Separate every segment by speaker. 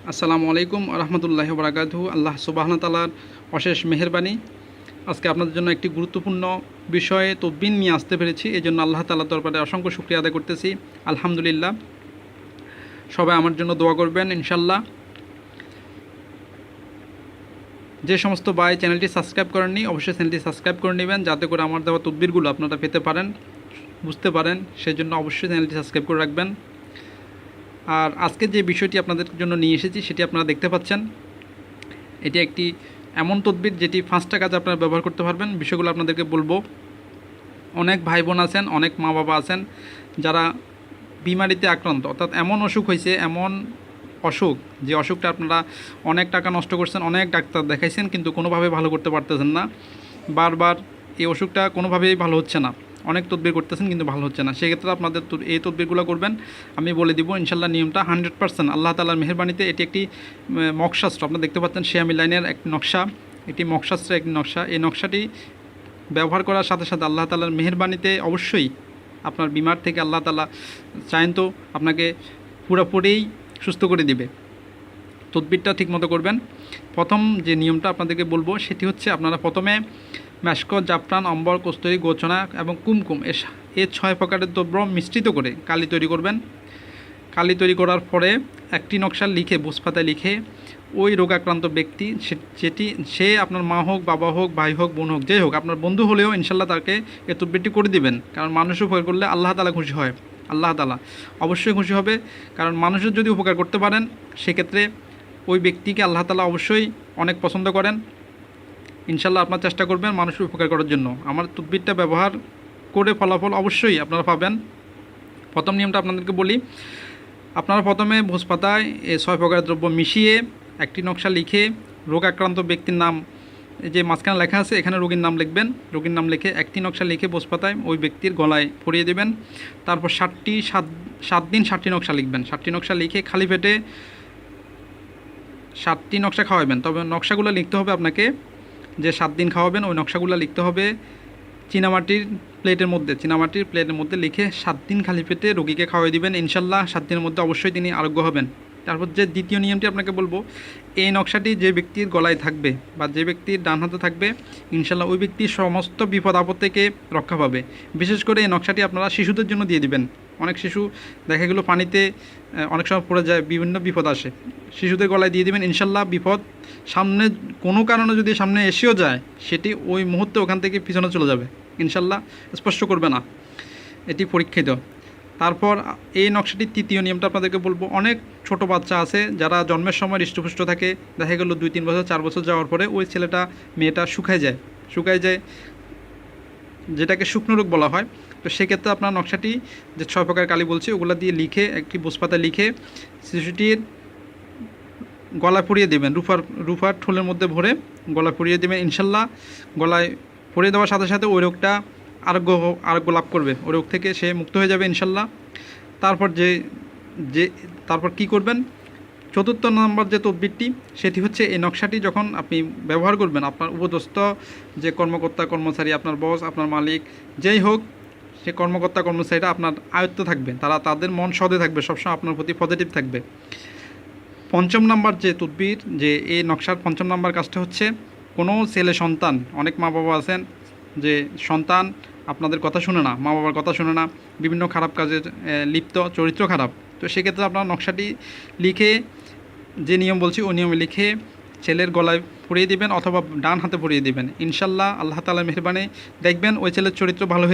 Speaker 1: আসসালামু আলাইকুম রহমতুল্লাহি বারাকাতুহু। আল্লাহ সুবহানাহু ওয়া তাআলার অশেষ মেহেরবানি। আজকে আপনাদের জন্য একটি গুরুত্বপূর্ণ বিষয়ে তদবির নিয়ে আসতে পেরেছি, এই জন্য আল্লাহ তাআলার দরবারে অসংখ্য শুকরিয়া আদায় করতেছি। আলহামদুলিল্লাহ। সবাই আমার জন্য দোয়া করবেন ইনশাল্লাহ। যে সমস্ত ভাই চ্যানেলটি সাবস্ক্রাইব করেননি, অবশ্যই চ্যানেলটি সাবস্ক্রাইব করে নেবেন, যাতে করে আমার দেওয়া তদবিরগুলো আপনারা পেতে পারেন, বুঝতে পারেন। সেই জন্য অবশ্যই চ্যানেলটি সাবস্ক্রাইব করে রাখবেন। আর আজকে যে বিষয়টি আপনাদের জন্য নিয়ে এসেছি সেটি আপনারা দেখতে পাচ্ছেন। এটি একটি এমন তদবির যেটি 5টা কাজে আপনারা ব্যবহার করতে পারবেন। বিষয়গুলো আপনাদেরকে বলবো। অনেক ভাই বোন আছেন, অনেক মা বাবা আছেন যারা বিমারিতে আক্রান্ত, অর্থাৎ এমন অসুখ হয়েছে, এমন অসুখ যে অসুখটা আপনারা অনেক টাকা নষ্ট করছেন, অনেক ডাক্তার দেখাইছেন, কিন্তু কোনোভাবে ভালো করতে পারতেছেন না। বারবার এই অসুখটা কোনোভাবেই ভালো হচ্ছে না, অনেক তদবির করতেছেন কিন্তু ভালো হচ্ছে না। সেক্ষেত্রে আপনাদের এই তদবিরগুলো করবেন, আমি বলে দিব ইনশাল্লাহ। নিয়মটা 100% আল্লাহ তাআলার মেহেরবানিতে। এটি একটি মকশাস্ত্র, আপনারা দেখতে পাচ্ছেন শিয়ামি লাইনের একটি নকশা, এটি মকশাস্ত্রের একটি নকশা। এই নকশাটি ব্যবহার করার সাথে সাথে আল্লাহ তাআলার মেহেরবানিতে অবশ্যই আপনার বিমার থেকে আল্লাহ তাআলা চাইন তো আপনাকে পুরোপুরিই সুস্থ করে দিবে। তদবিরটা ঠিকমতো করবেন। প্রথম যে নিয়মটা আপনাদেরকে বলবো সেটি হচ্ছে, আপনারা প্রথমে মেশক, জাফরান, অম্বর, কস্তুরী, গোচনা এবং কুমকুম এ 6 প্রকারের দ্রব্য মিশ্রিত করে কালি তৈরি করবেন। কালি তৈরি করার পরে একটি নকশা লিখে, বুঝপাতায় লিখে, ওই রোগাক্রান্ত ব্যক্তি, সে আপনার মা হোক, বাবা হোক, ভাই হোক, বোন হোক, যেই হোক, আপনার বন্ধু হলেও ইনশাল্লাহ তাকে এই তদবিরটি করে দিবেন। কারণ মানুষ উপকার করলে আল্লাহ তাআলা খুশি হয়, আল্লাহ তাআলা অবশ্যই খুশি হবে। কারণ মানুষের যদি উপকার করতে পারেন, সেক্ষেত্রে ওই ব্যক্তিকে আল্লাহ তাআলা অবশ্যই অনেক পছন্দ করেন। ইনশাল্লাহ আপনার চেষ্টা করবেন মানুষের উপকার করার জন্য। আমার তদবিরটা ব্যবহার করে ফলাফল অবশ্যই আপনারা পাবেন। প্রথম নিয়মটা আপনাদেরকে বলি। আপনারা প্রথমে ভোজপাতায় এই 6 প্রকারের দ্রব্য মিশিয়ে একটি নকশা লিখে, রোগাক্রান্ত ব্যক্তির নাম যে মাঝখানে লেখা আছে, এখানে রোগীর নাম লিখবেন। রোগীর নাম লিখে একটি নকশা লিখে ভোজপাতায় ওই ব্যক্তির গলায় পরিয়ে দেবেন। তারপর 7 দিন 7টি নকশা লিখবেন। 7টি নকশা লিখে খালি পেটে 7টি নকশা খাওয়াবেন। তবে নকশাগুলো লিখতে হবে আপনাকে, যে 7 দিন খাওয়াবেন ওই নকশাগুলো লিখতে হবে চীনামাটির প্লেটের মধ্যে লিখে 7 দিন খালি পেটে রোগীকে খাওয়াই দিবেন। ইনশাল্লাহ 7 দিনের মধ্যে অবশ্যই তিনি আরোগ্য হবেন। তারপর যে দ্বিতীয় নিয়মটি আপনাকে বলবো, এই নকশাটি যে ব্যক্তির গলায় থাকবে বা যে ব্যক্তির ডান হাতে থাকবে, ইনশাল্লাহ ওই ব্যক্তির সমস্ত বিপদ আপদ থেকে রক্ষা পাবে। বিশেষ করে এই নকশাটি আপনারা শিশুদের জন্য দিয়ে দিবেন। অনেক শিশু দেখা গেলো পানিতে অনেক সময় পড়ে যায়, বিভিন্ন বিপদ আসে, শিশুদের গলায় দিয়ে দিবেন। ইনশাল্লাহ বিপদ সামনে কোনো কারণে যদি সামনে এসেও যায়, সেটি ওই মুহূর্তে ওখান থেকে পিছনে চলে যাবে, ইনশাল্লাহ স্পর্শ করবে না, এটি পরীক্ষিত। তারপর এই নকশাটির তৃতীয় নিয়মটা আপনাদেরকে বলবো। অনেক ছোট বাচ্চা আছে যারা জন্মের সময় হৃষ্টপুষ্ট থাকে, দেখা গেলো 2-3 বছর 4 বছর যাওয়ার পরে ওই ছেলেটা মেয়েটা শুকায় যায়, যেটাকে শুকনো রোগ বলা হয়। তো সেক্ষেত্রে আপনার নকশাটি যে 6 প্রকার কালি বলছি ওগুলো দিয়ে লিখে একটি বুঝপাতা লিখে শিশুটির গলা পরিয়ে দেবেন, রুফার ঠোলের মধ্যে ভরে গলা পরিয়ে দেবেন। ইনশাল্লাহ গলায় পরিয়ে দেওয়ার সাথে সাথে ওই রোগটা আরোগ্য লাভ করবে, ওই রোগ থেকে সে মুক্ত হয়ে যাবে ইনশাল্লাহ। তারপর তারপর কি করবেন, চতুর্থ নম্বর যে তদবিরটি, সেটি হচ্ছে এই নকশাটি যখন আপনি ব্যবহার করবেন, আপনার উপদস্থ যে কর্মকর্তা কর্মচারী, আপনার বস, আপনার মালিক, যেই হোক, সে কর্মকর্তা কর্মচারীরা আপনার আয়ত্ত থাকবে, তাদের মন সদে থাকবে, সবসময় আপনার প্রতি পজিটিভ থাকবে। পঞ্চম নাম্বার যে তদবির, যে এই নকশার পঞ্চম নাম্বার কাজটা হচ্ছে, কোনো ছেলে সন্তান, অনেক মা বাবা আছেন যে সন্তান আপনাদের কথা শুনে না, মা বাবার কথা শুনে না, বিভিন্ন খারাপ কাজে লিপ্ত, চরিত্র খারাপ। তো সেক্ষেত্রে আপনার নকশাটি লিখে, যে নিয়ম বলছি ওই নিয়মে লিখে ছেলের গলায় পরিয়ে দিবেন অথবা ডান হাতে পরিয়ে দিবেন। ইনশাল্লাহ আল্লাহ তাআলার মেহেরবানি দেখবেন ওই ছেলের চরিত্র ভালো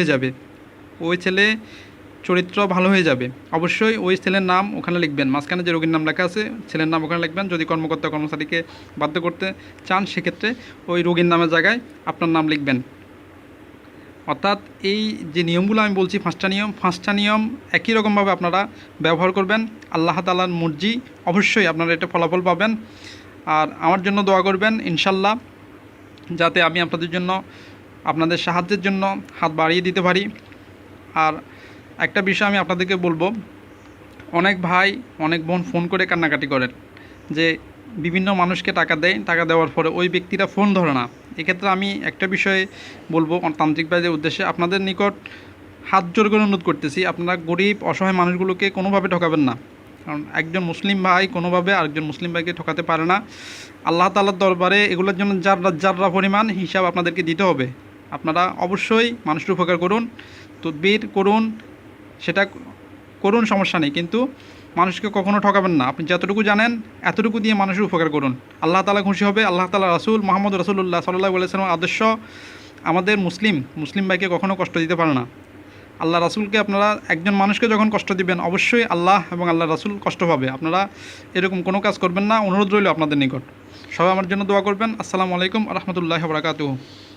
Speaker 1: হয়ে যাবে, অবশ্যই ওই ছেলের নাম ওখানে লিখবেন, মাঝখানে যে রোগীর নাম লেখা আছে ছেলের নাম ওখানে লিখবেন। যদি কর্মকর্তা কর্মচারীকে বাধ্য করতে চান, সেক্ষেত্রে ওই রোগীর নামের জায়গায় আপনার নাম লিখবেন। অর্থাৎ এই যে নিয়মগুলো আমি বলছি, 5টা নিয়ম একই রকমভাবে আপনারা ব্যবহার করবেন। আল্লাহ তাআলার মর্জি, অবশ্যই আপনারা এটা ফলাফল পাবেন। আর আমার জন্য দোয়া করবেন ইনশাল্লাহ, যাতে আমি আপনাদের সাহায্যের জন্য হাত বাড়িয়ে দিতে পারি। আর একটা বিষয় আমি আপনাদেরকে বলবো, অনেক ভাই অনেক বোন ফোন করে কান্নাকাটি করেন যে বিভিন্ন মানুষকে টাকা দেয়, টাকা দেওয়ার পরে ওই ব্যক্তিরা ফোন ধরে না। এক্ষেত্রে আমি একটা বিষয়ে বলবো তান্ত্রিক ভাইদের উদ্দেশ্যে, আপনাদের নিকট হাত জোর করে অনুরোধ করতেছি, আপনারা গরিব অসহায় মানুষগুলোকে কোনোভাবে ঠকাবেন না। কারণ একজন মুসলিম ভাই কোনোভাবে আরেকজন মুসলিম ভাইকে ঠকাতে পারে না। আল্লাহ তাআলার দরবারে এগুলোর জন্য যাররা পরিমাণ হিসাব আপনাদেরকে দিতে হবে। আপনারা অবশ্যই মানুষের উপকার করুন, তদবির করুন, সেটা করুন, সমস্যা নেই, কিন্তু মানুষকে কখনো ঠকাবেন না। আপনি যতটুকু জানেন এতটুকু দিয়ে মানুষের উপকার করুন, আল্লাহ তাআলা খুশি হবে। আল্লাহ তাআলা রাসূল মুহাম্মদ রাসূলুল্লাহ সাল্লাল্লাহু আলাইহি ওয়াসাল্লাম আদর্শ আমাদের মুসলিম ভাইকে কখনো কষ্ট দিতে পারে না। আল্লাহ রাসূলকে আপনারা একজন মানুষকে যখন কষ্ট দিবেন অবশ্যই আল্লাহ এবং আল্লাহ রাসূল কষ্ট পাবে। আপনারা এরকম কোনো কাজ করবেন না, অনুরোধ রইল আপনাদের নিকট। সবাই আমার জন্য দোয়া করবেন। আসসালামু আলাইকুম ওয়া রাহমাতুল্লাহি ওয়া বারাকাতুহু।